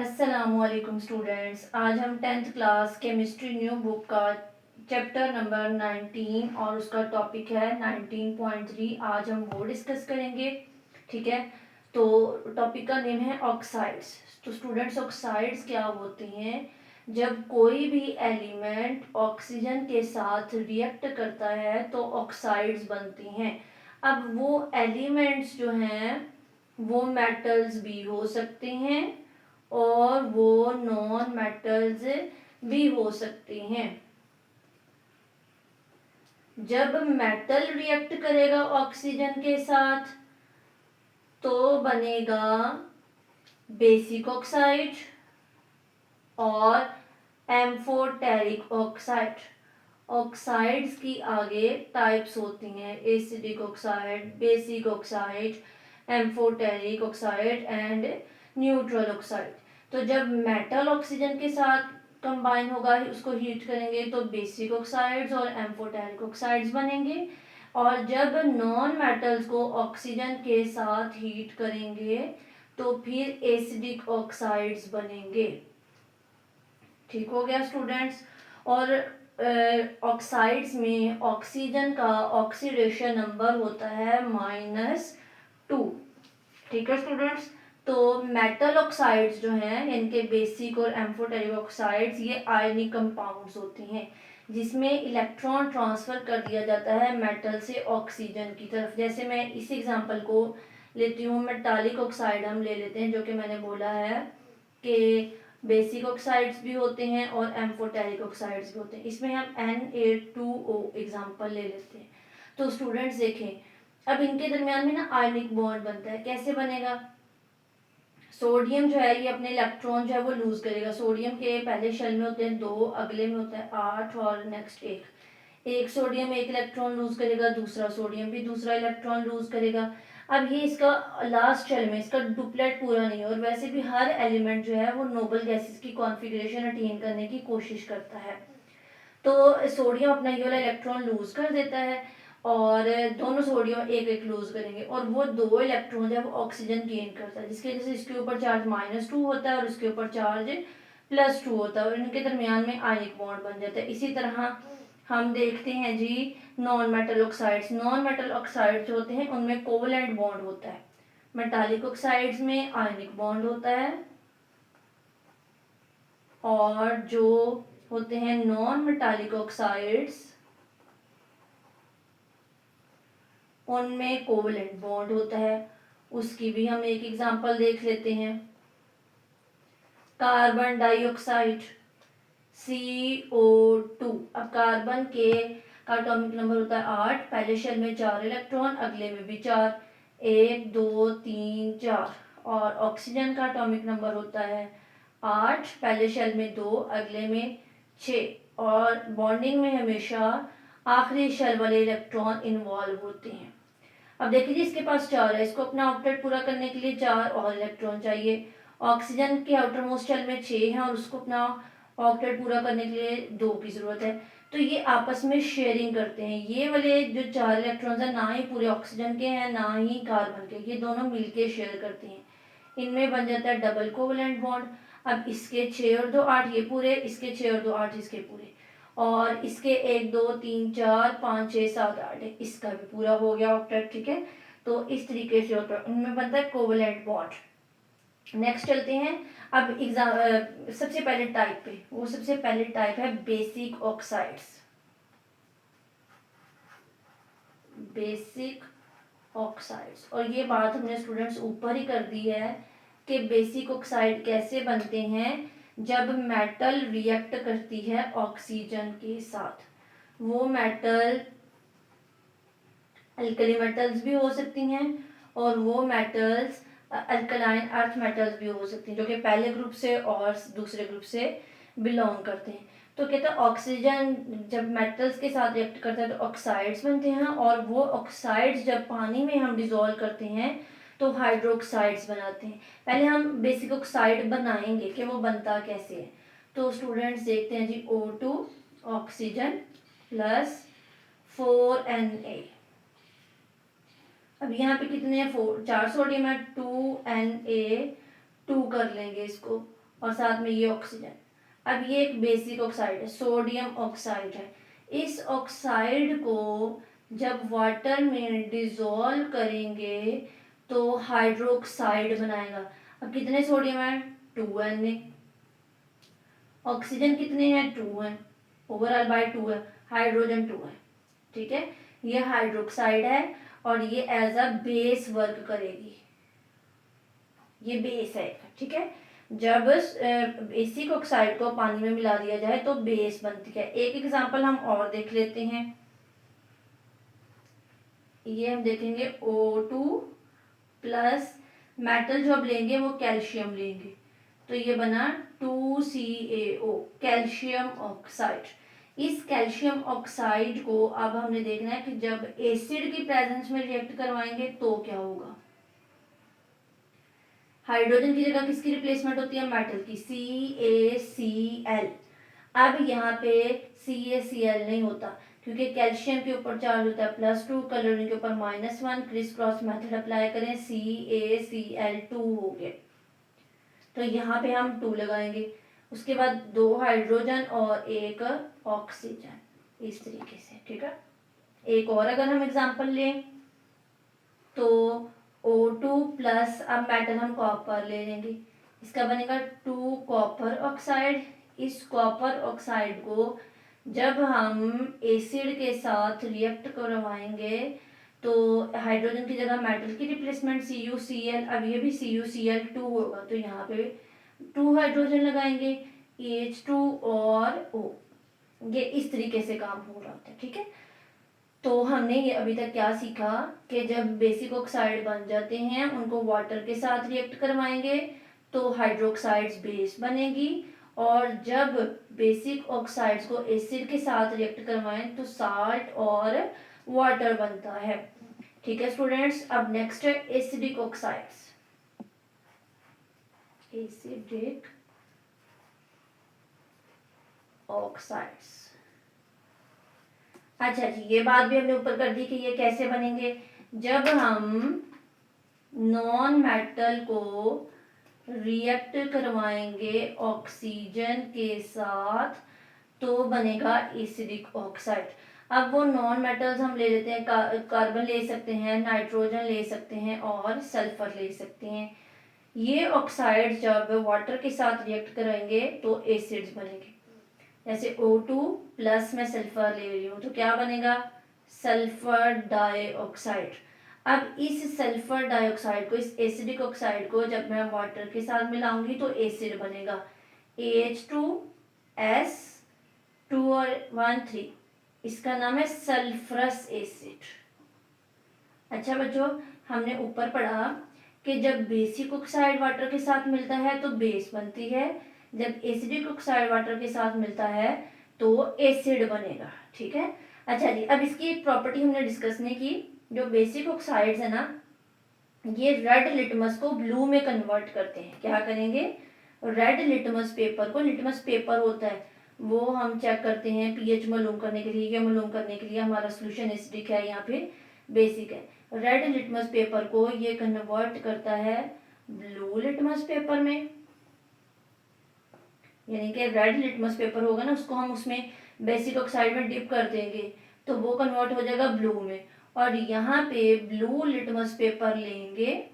अस्सलामुअलैकुम स्टूडेंट्स। आज हम 10th class chemistry new book का चैप्टर नंबर 19 और उसका टॉपिक है 19.3। आज हम वो डिस्कस करेंगे। ठीक है, तो टॉपिक का नेम है ऑक्साइड्स। तो स्टूडेंट्स, ऑक्साइड्स क्या होते हैं? जब कोई भी एलिमेंट ऑक्सीजन के साथ रिएक्ट करता है तो ऑक्साइड्स बनती हैं। अब वो एलिमेंट्स जो हैं वो मेटल्स भी हो सकते हैं और वो नॉन मेटल्स भी हो सकते हैं। जब मेटल रिएक्ट करेगा ऑक्सीजन के साथ तो बनेगा बेसिक ऑक्साइड और एम्फोटेरिक ऑक्साइड। ऑक्साइड्स की आगे टाइप्स होती हैं: acidic oxide, basic oxide, amphoteric oxide and neutral oxide. तो जब मेटल ऑक्सीजन के साथ कंबाइन होगा, उसको हीट करेंगे तो बेसिक ऑक्साइड्स और एम्फोटेरिक ऑक्साइड्स बनेंगे। और जब नॉन मेटल्स को ऑक्सीजन के साथ हीट करेंगे तो फिर एसिडिक ऑक्साइड्स बनेंगे। ठीक हो गया स्टूडेंट्स। और ऑक्साइड्स में ऑक्सीजन का ऑक्सीडेशन नंबर होता है -2। ठीक है स्टूडेंट्स। तो मेटल ऑक्साइड्स जो हैं, इनके बेसिक और एम्फोटेरिक ऑक्साइड्स, ये आयनिक कंपाउंड्स होती हैं जिसमें इलेक्ट्रॉन ट्रांसफर कर दिया जाता है मेटल से ऑक्सीजन की तरफ। जैसे मैं इस एग्जांपल को लेती हूँ, मेटालिक ऑक्साइड हम ले लेते हैं, जो कि मैंने बोला है कि बेसिक ऑक्साइड्स भी होते हैं और एम्फोटेरिक ऑक्साइड्स भी होते हैं। इसमें हम Na2O एग्जांपल ले लेते हैं। तो स्टूडेंट्स देखें, अब इनके दरमियान में ना आयनिक बॉन्ड बनता है। कैसे बनेगा? सोडियम जो है ये अपने इलेक्ट्रॉन जो है वो लूज करेगा। सोडियम के पहले शेल में होते हैं 2, अगले में होता है 8 और नेक्स्ट 1। सोडियम एक इलेक्ट्रॉन लूज करेगा, दूसरा सोडियम भी दूसरा इलेक्ट्रॉन लूज करेगा। अब ये इसका लास्ट शेल में इसका डुप्लेट पूरा नहीं है। और वैसे भी हर एलिमेंट जो है वो नोबल गैसेस की कॉन्फ़िगरेशन अटेन करने की कोशिश करता है। तो सोडियम अपना ये वाला इलेक्ट्रॉन लूज कर देता है और दोनों सोडियम एक एक लूज करेंगे और वो 2 इलेक्ट्रॉन जो है वो ऑक्सीजन गेन करता है, जिसकी वजह से इसके ऊपर चार्ज -2 होता है और इसके ऊपर चार्ज +2 होता है और इनके दरमियान में आयनिक बॉन्ड बन जाता है। इसी तरह हम देखते हैं जी non metal oxides. Non metal oxides जो होते हैं उनमें कोवलेंट बॉन्ड होता है। मेटालिक ऑक्साइड्स में आयनिक बॉन्ड होता है और जो होते हैं नॉन मेटालिक ऑक्साइड्स उनमें कोवलेंट बॉन्ड होता है। उसकी भी हम एक एग्जांपल देख लेते हैं। Carbon dioxide CO2। अब कार्बन के का एटॉमिक नंबर होता है 8। पहले शेल में 4 इलेक्ट्रॉन, अगले में भी 4, 1 2 3 4। और ऑक्सीजन का एटॉमिक नंबर होता है 8। पहले शेल में 2, अगले में 6। और बॉन्डिंग में हमेशा आखिरी शेल वाले इलेक्ट्रॉन इन्वॉल्व होते हैं। अब देखिए जी, इसके पास 4 है, इसको अपना ऑक्टेट पूरा करने के लिए 4 और इलेक्ट्रॉन चाहिए। ऑक्सीजन के आउटर मोस्ट शेल में 6 है और उसको अपना ऑक्टेट पूरा करने के लिए 2 की जरूरत है। तो ये आपस में शेयरिंग करते हैं। ये वाले जो 4 इलेक्ट्रॉन्स हैं ना ही पूरे ऑक्सीजन के हैं ना ही कार्बन के, ये दोनों मिलके शेयर करते हैं। इनमें बन जाता है डबल कोवलेंट बॉन्ड। अब इसके 6 और 2 8 ये पूरे, इसके 6 और 2 8 इसके पूरे, और इसके 1 2 3 4 5 6 7 8 है, इसका भी पूरा हो गया ऑक्टेट। ठीक है, तो इस तरीके से होता है, उनमें बनता है कोवलेंट बॉन्ड। नेक्स्ट चलते हैं अब एग्जाम सबसे पहले टाइप पे। वो सबसे पहले टाइप है बेसिक ऑक्साइड्स। बेसिक ऑक्साइड्स, और ये बात हमने स्टूडेंट्स ऊपर ही कर दी है कि बेसिक ऑक्साइड कैसे बनते हैं जब मेटल रिएक्ट करती है ऑक्सीजन के साथ। वो मेटल अल्कली मेटल्स भी हो सकती हैं और वो मेटल्स अल्कलाइन अर्थ मेटल्स भी हो सकती हैं, जो कि पहले ग्रुप से और दूसरे ग्रुप से बिलोंग करते हैं। तो कहते हैं ऑक्सीजन जब मेटल्स के साथ रिएक्ट करता है तो ऑक्साइड्स बनते हैं, और वो ऑक्साइड्स जब पानी में हम डिसॉल्व करते हैं तो हाइड्रोक्साइड्स बनाते हैं। पहले हम बेसिक ऑक्साइड बनाएंगे कि वो बनता कैसे है। तो स्टूडेंट्स देखते हैं जी, O2 ऑक्सीजन प्लस 4Na। अब यहाँ पे कितने हैं? 4 सोडियम है, 2Na 2 कर लेंगे इसको, और साथ में ये ऑक्सीजन। अब ये एक बेसिक ऑक्साइड है, सोडियम ऑक्साइड है। इस ऑक्साइड को जब वाटर में डिसॉल्व करेंगे तो हाइड्रोक्साइड बनाएगा। अब कितने सोडियम है? 2Na। ऑक्सीजन कितने हैं? 2 है, ओवरऑल बाय 2 है, हाइड्रोजन 2 है। ठीक है, ये हाइड्रोक्साइड है और ये एज अ बेस वर्क करेगी, ये बेस है। ठीक है, जब बेसिक ऑक्साइड को पानी में मिला दिया जाए तो बेस बनती है। एक एग्जांपल हम और देख लेते हैं, ये हम देखेंगे O2 प्लस मेटल जो अब लेंगे वो कैल्शियम लेंगे, तो ये बना 2CaO, कैल्शियम ऑक्साइड। इस कैल्शियम ऑक्साइड को अब हमने देखना है कि जब एसिड की प्रेजेंस में रिएक्ट करवाएंगे तो क्या होगा। हाइड्रोजन की जगह किसकी रिप्लेसमेंट होती है? मेटल की, CaCl। अब यहाँ पे CaCl नहीं होता क्योंकि कैल्शियम के ऊपर चार्ज होता है +2, क्लोरीन के ऊपर -1, क्रिस क्रॉस मेथड अप्लाई करें, CaCl2 हो गए, तो यहाँ पे हम 2 लगाएंगे। उसके बाद 2 हाइड्रोजन और 1 ऑक्सीजन, इस तरीके से। ठीक है, एक और अगर हम एग्जांपल लें तो O2 प्लस, अब मेटल हम कॉपर ले लेंगे, इसका बनेगा 2 कॉपर ऑक्साइड। इस कॉपर ऑक्साइड को जब हम एसिड के साथ रिएक्ट करवाएंगे तो हाइड्रोजन की जगह मेटल की रिप्लेसमेंट CuCl, अब ये भी CuCl2 होगा, तो यहाँ पे 2 हाइड्रोजन लगाएंगे, H2 और O। ये इस तरीके से काम हो रहा होता है। ठीक है, तो हमने ये अभी तक क्या सीखा कि जब बेसिक ऑक्साइड बन जाते हैं उनको वाटर के साथ रिएक्ट करवाएंगे तो हाइड्रोक्साइड्स बेस बनेगी, और जब बेसिक ऑक्साइड्स को एसिड के साथ रिएक्ट करवाएं तो साल्ट और वाटर बनता है। ठीक है स्टूडेंट्स, अब नेक्स्ट है एसिडिक ऑक्साइड्स। एसिडिक ऑक्साइड्स, अच्छा जी, ये बात भी हमने ऊपर कर दी कि ये कैसे बनेंगे। जब हम नॉन मेटल को रिएक्ट करवाएंगे ऑक्सीजन के साथ तो बनेगा एसिडिक ऑक्साइड। अब वो नॉन मेटल्स हम ले लेते हैं, कार्बन ले सकते हैं, नाइट्रोजन ले सकते हैं और सल्फर ले सकते हैं। ये ऑक्साइड जब वाटर के साथ रिएक्ट करेंगे तो एसिड्स बनेंगे। जैसे O2 प्लस में सल्फर ले रही हूँ तो क्या बनेगा? Sulphur dioxide. अब इस सल्फर डाइऑक्साइड को, इस एसिडिक ऑक्साइड को जब मैं वाटर के साथ मिलाऊंगी तो एसिड बनेगा, H2S 2 और 1 3, इसका नाम है सल्फरस एसिड। अच्छा बच्चों, हमने ऊपर पढ़ा कि जब बेसिक ऑक्साइड वाटर के साथ मिलता है तो बेस बनती है, जब एसिडिक ऑक्साइड वाटर के साथ मिलता है तो एसिड बनेगा। ठीक है, अच्छा जी, अब इसकी एक प्रॉपर्टी हमने डिस्कस नहीं की। जो बेसिक ऑक्साइड्स है ना, ये रेड लिटमस को ब्लू में कन्वर्ट करते हैं। क्या करेंगे? रेड लिटमस पेपर को, लिटमस पेपर होता है वो हम चेक करते हैं पीएच मालूम करने के लिए, या मालूम करने के लिए हमारा सोल्यूशन एसिडिक है या फिर बेसिक है। रेड लिटमस पेपर को ये कन्वर्ट करता है ब्लू लिटमस पेपर में, यानी कि रेड लिटमस पेपर होगा ना, उसको हम उसमें बेसिक ऑक्साइड में डिप कर देंगे तो वो कन्वर्ट हो जाएगा ब्लू में, और यहाँ पे ब्लू लिटमस पेपर लेंगे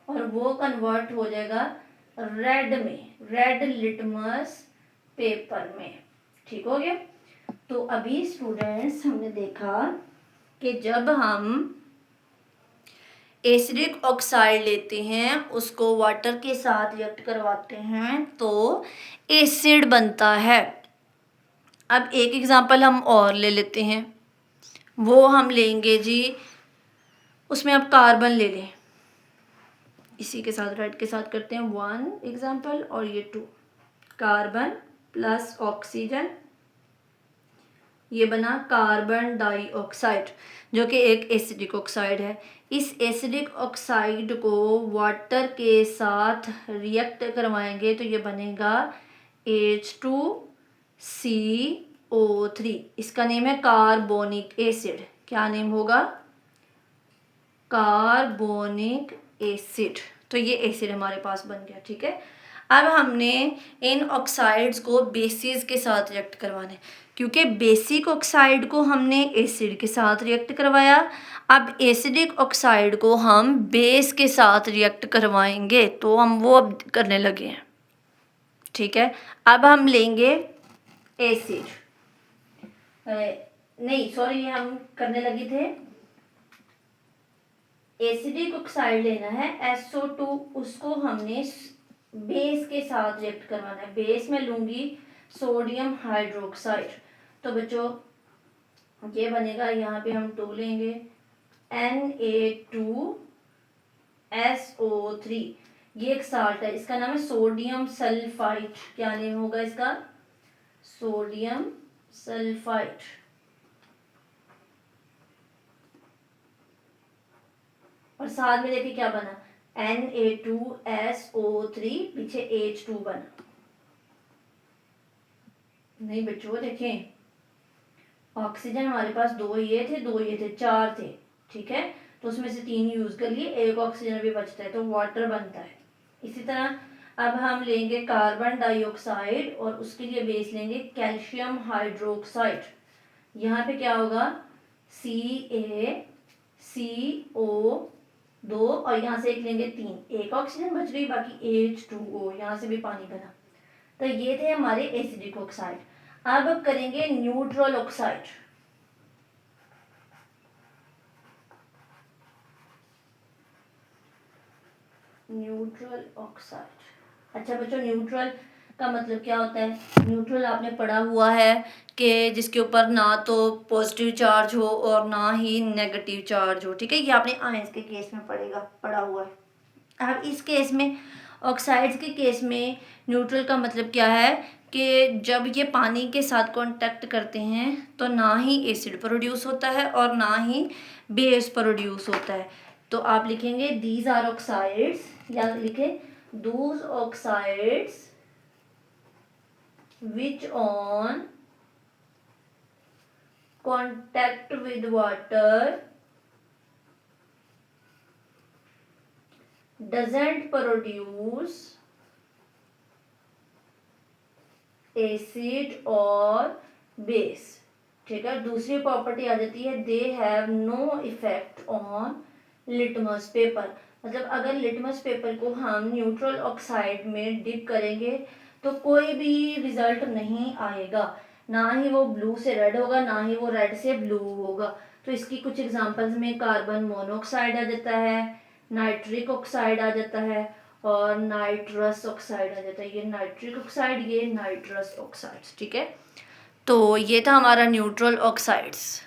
और वो कन्वर्ट हो जाएगा रेड में, रेड लिटमस पेपर में। ठीक हो गया। तो अभी स्टूडेंट्स हमने देखा कि जब हम एसिडिक ऑक्साइड लेते हैं उसको वाटर के साथ रिएक्ट करवाते हैं तो एसिड बनता है। अब एक एग्जांपल हम और ले लेते हैं, वो हम लेंगे जी, उसमें अब कार्बन ले लें, इसी के साथ रेड के साथ करते हैं 1 एग्जांपल और ये 2, कार्बन प्लस ऑक्सीजन, ये बना कार्बन डाइऑक्साइड जो कि एक एसिडिक ऑक्साइड है। इस एसिडिक ऑक्साइड को वाटर के साथ रिएक्ट करवाएंगे तो ये बनेगा H2CO3, इसका नेम है कार्बोनिक एसिड। क्या नेम होगा? Carbonic acid. तो ये एसिड हमारे पास बन गया। ठीक है, अब हमने इन ऑक्साइड्स को बेसिस के साथ रिएक्ट करवाना है, क्योंकि बेसिक ऑक्साइड को हमने एसिड के साथ रिएक्ट करवाया, अब एसिडिक ऑक्साइड को हम बेस के साथ रिएक्ट करवाएंगे, तो हम वो अब करने लगे हैं। ठीक है, अब हम लेंगे एसिड, नहीं सॉरी, हम करने लगे थे एसिडिक ऑक्साइड लेना है SO2, उसको हमने बेस के साथ रिएक्ट करवाना है। बेस में लूंगी सोडियम हाइड्रोक्साइड, तो बच्चों ये बनेगा, यहाँ पे हम 2 लेंगे Na2SO3, ये एक साल्ट है, इसका नाम है सोडियम सल्फाइड। क्या नेम होगा इसका? Sodium sulphide. और साथ में देखिए क्या बना, Na2SO3, पीछे H2 बना। नहीं बच्चों देखें, ऑक्सीजन हमारे पास 2 ये थे, 2 ये थे, 4 थे। ठीक है, तो उसमें से 3 यूज कर लिए, एक ऑक्सीजन भी बचता है, तो वाटर बनता है। इसी तरह अब हम लेंगे कार्बन डाइऑक्साइड और उसके लिए बेस लेंगे कैल्शियम हाइड्रोक्साइड। यहाँ पे क्या होगा, CaCO2, और यहाँ से एक लेंगे 3, एक ऑक्सीजन बच गई, बाकी H2O, यहाँ से भी पानी बना। तो ये थे हमारे एसिडिक ऑक्साइड। अब करेंगे न्यूट्रल ऑक्साइड। न्यूट्रल ऑक्साइड, अच्छा बच्चों, न्यूट्रल का मतलब क्या होता है? न्यूट्रल आपने पढ़ा हुआ है कि जिसके ऊपर ना तो पॉजिटिव चार्ज हो और ना ही नेगेटिव चार्ज हो। ठीक है, ये आपने आयंस के केस में पढ़ा हुआ है। अब इस केस में, ऑक्साइड्स के केस में, न्यूट्रल का मतलब क्या है कि जब ये पानी के साथ कांटेक्ट करते हैं तो ना ही एसिड प्रोड्यूस होता है और ना ही बेस प्रोड्यूस होता है। तो आप लिखेंगे दीज आर ऑक्साइड्स, या लिखे those oxides which on contact with water doesn't produce acid or base। ठीक है, दूसरी प्रॉपर्टी आ जाती है, they have no effect on litmus paper. मतलब अगर लिटमस पेपर को हम न्यूट्रल ऑक्साइड में डिप करेंगे तो कोई भी रिजल्ट नहीं आएगा, ना ही वो ब्लू से रेड होगा, ना ही वो रेड से ब्लू होगा। तो इसकी कुछ एग्जांपल्स में कार्बन मोनोऑक्साइड आ जाता है, नाइट्रिक ऑक्साइड आ जाता है, और नाइट्रस ऑक्साइड आ जाता है। ये नाइट्रिक ऑक्साइड, ये नाइट्रस ऑक्साइड। ठीक है, तो ये था हमारा न्यूट्रल ऑक्साइड्स।